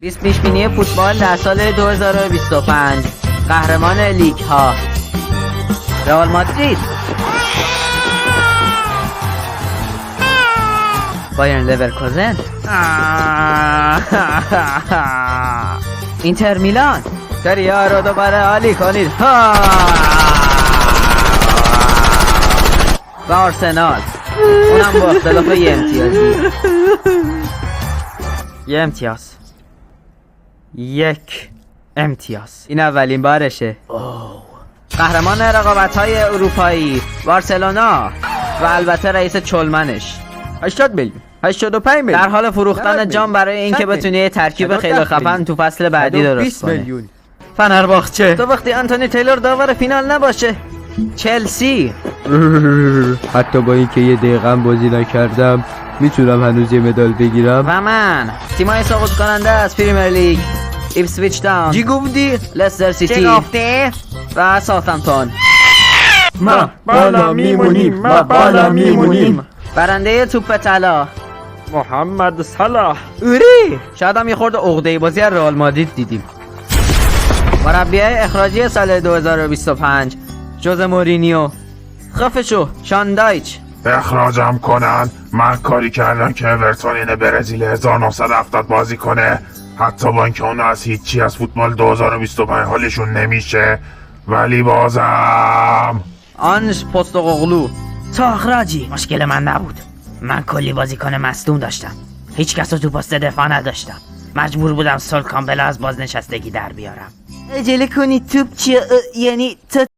20 پیشبینی فوتبال در سال 2025. قهرمان لیگ ها: رئال مادرید، بایرن لورکوزن، اینتر میلان. سری ها رو دوباره عالی کنید. و آرسنال، اونم با اختلاف یه امتیازی. یه امتیاز، یک امتیاز. این اولین بارشه. قهرمان رقابت‌های اروپایی بارسلونا و البته رئیس چلمنش 80 میلیون 85 میلیون در حال فروختن جام برای اینکه بتونه یه ترکیب خیلی خفن تو فصل بعدی درست کنه. میلیون. فنرباغچه تو وقتی آنتونی تیلور داور فینال نباشه. چلسی، حتی با اینکه یه دقیقه هم بازی نکردم میتونم هنوز یه مدال بگیرم. و من تیمای سقوط کننده از پریمیر لیگ: ایپسویچ تاون، چی گفتی؟ لستر سیتی و ساوثهمپتون. ما بالا میمونیم. برنده توپ طلا محمد صلاح. اوری. شاید هم یه خورده عقده‌ای بازی از رئال مادرید دیدیم. مربیای اخراجی سال 2025: ژوزه مورینیو. خفه شو شان دایچ. اخراجم کنن. من کاری کردم که اورتون اینه برزیل 1970 بازی کنه، حتی با اینکه اون از هیچی از فوتبال 2025 حالشون نمیشه، ولی بازم آنج پستوغلو. تو اخراجی مشکل من نبود. من کلی بازیکن مصدوم داشتم، هیچ کس رو تو پست دفاع نداشتم. مجبور بودم سول کامبل از بازنشستگی در بیارم. عجله کنید توپ چیه؟ یعنی